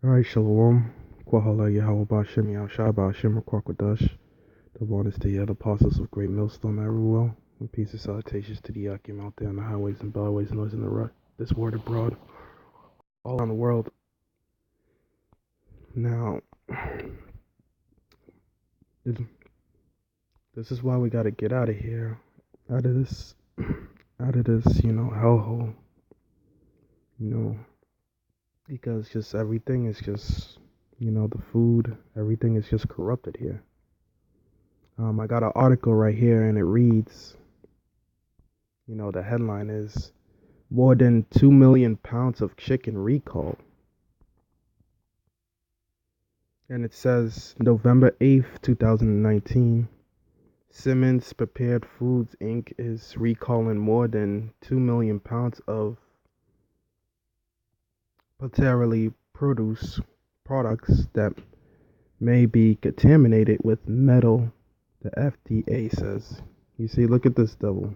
Alright, Shalom. Kwahala Yahweh Bashem Yahushua Bashem Kwakwadash. The one is the other apostles of Great Millstone, Everywell. And peace and salutations to the Yakim out there on the highways and byways and noise in the rut. This word abroad, all around the world. Now, this is why we gotta get out of here. Out of this, hellhole. Because just everything is just, the food, everything is just corrupted here. I got an article right here and it reads, the headline is more than 2 million pounds of chicken recalled. And it says November 8th, 2019, Simmons Prepared Foods Inc. is recalling more than 2 million pounds of potentially produce products that may be contaminated with metal, the FDA says. You see, look at this devil.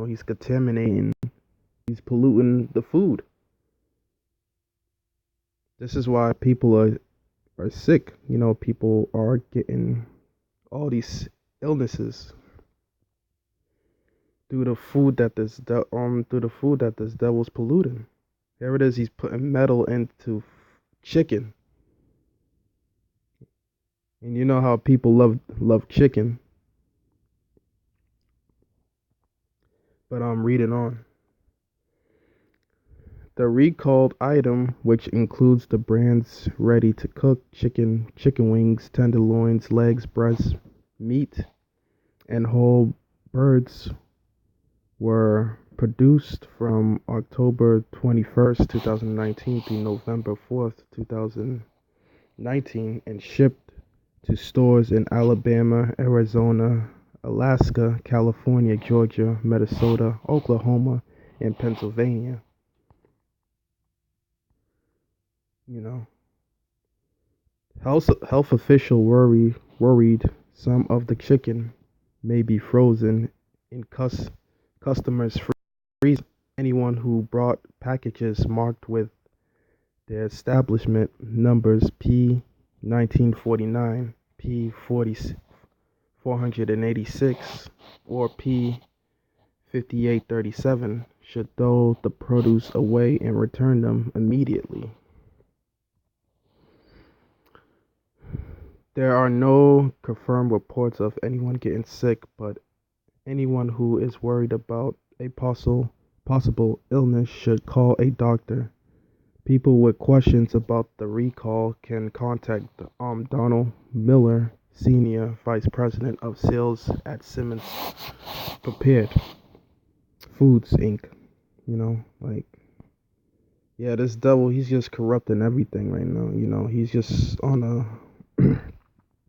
He's contaminating, he's polluting the food. This is why people are sick. People are getting all these illnesses through the food that this devil's polluting. There it is. He's putting metal into chicken, and you know how people love chicken. But I'm reading on. The recalled item, which includes the brand's ready-to-cook chicken wings, tenderloins, legs, breasts, meat, and whole birds, were produced from October 21st, 2019 to November 4th, 2019 and shipped to stores in Alabama, Arizona, Alaska, California, Georgia, Minnesota, Oklahoma, and Pennsylvania. Health official worried some of the chicken may be frozen in customers' freezer. Anyone who brought packages marked with their establishment numbers P1949, P486, or P5837 should throw the produce away and return them immediately. There are no confirmed reports of anyone getting sick, but anyone who is worried about a possible illness should call a doctor. People with questions about the recall can contact Donald Miller, Senior Vice President of Sales at Simmons Prepared Foods Inc. This devil, he's just corrupting everything right now. He's just on a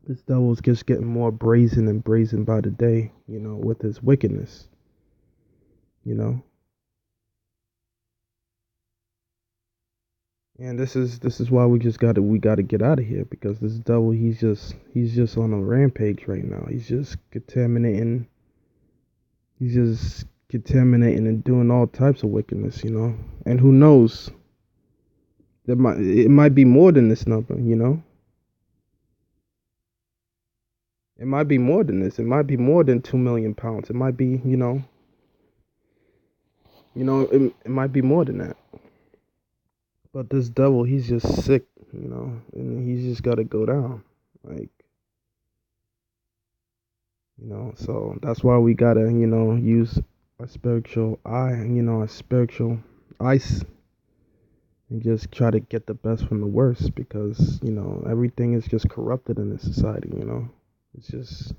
this devil's just getting more brazen and brazen by the day, with his wickedness, you know. And this is why we gotta get out of here, because this devil, he's just on a rampage right now. He's just contaminating and doing all types of wickedness. And who knows? It might be more than this number. It might be more than this. It might be more than 2 million pounds. It might be, it might be more than that. But this devil, he's just sick, and he's just got to go down. So that's why we got to, use our spiritual eye, our spiritual eyes, and just try to get the best from the worst, because, everything is just corrupted in this society. It's just,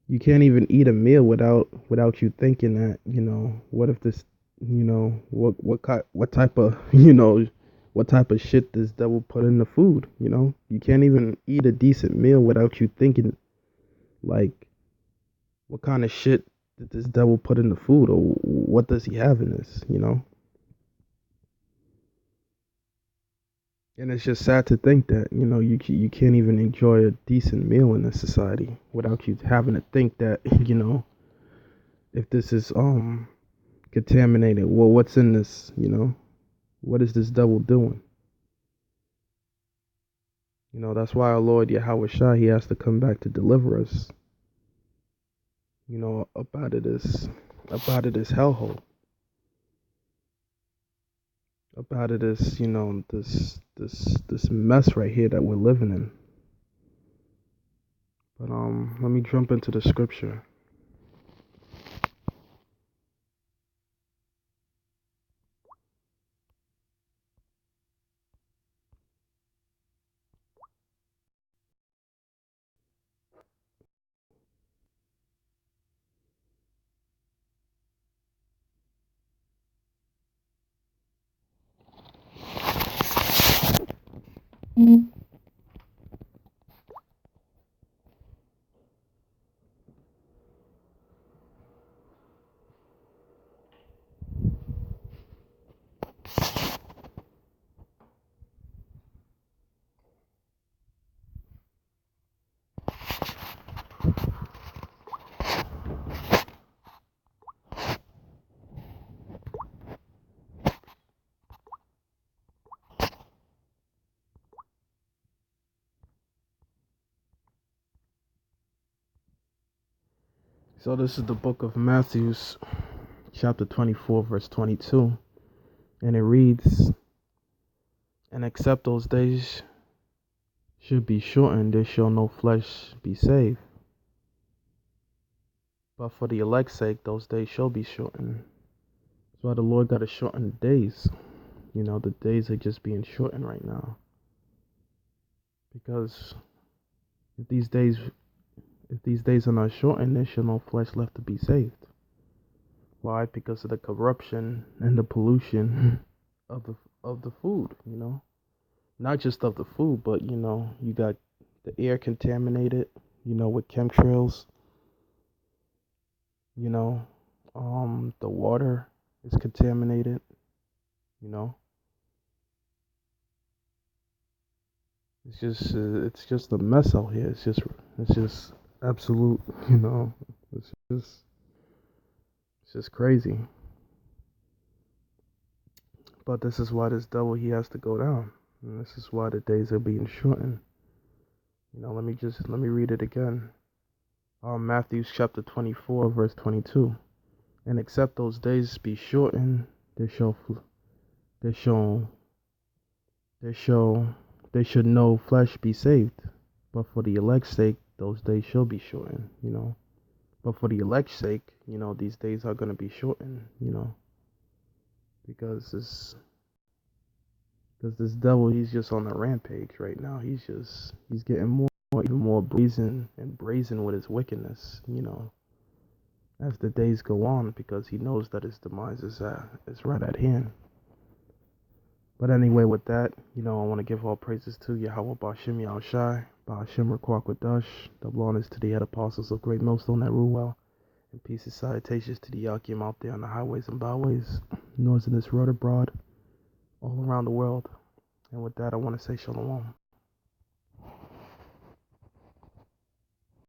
you can't even eat a meal without you thinking that, what if this, what type of what type of shit this devil put in the food. You can't even eat a decent meal without you thinking, like, what kind of shit did this devil put in the food, or what does he have in this. And it's just sad to think that, you can't even enjoy a decent meal in this society without you having to think that, if this is contaminated, well, what's in this? What is this devil doing? That's why our Lord Yahweh Shai, he has to come back to deliver us, up out of this hellhole, up out of this, this mess right here that we're living in. But let me jump into the scripture. So this is the book of Matthew, chapter 24, verse 22. And it reads, "And except those days should be shortened, there shall no flesh be saved. But for the elect's sake, those days shall be shortened." That's why the Lord got to shorten the days. The days are just being shortened right now. Because if these days are not shortened, there shall no flesh left to be saved. Why? Because of the corruption and the pollution of the food, Not just of the food, but you got the air contaminated, with chemtrails, the water is contaminated, you know. It's just a mess out here. It's just absolute, It's just it's just crazy. But this is why this devil, he has to go down. And this is why the days are being shortened. Let me read it again. Matthew chapter 24, verse 22. "And except those days be shortened, there shall there shall there shall there should no flesh be saved. But for the elect's sake, those days shall be shortened. But for the elect's sake, these days are gonna be shortened. Because this devil, he's just on a rampage right now. He's getting even more brazen with his wickedness. As the days go on, because he knows that his demise is right at hand. But anyway, with that, I want to give all praises to Yahweh Bashim Yahushai, Bashim Rakwakwa double honors to the head apostles of Great Millstone at Ruwell, and peace and salutations to the Yakim out there on the highways and byways, north in this road abroad, all around the world. And with that, I want to say shalom.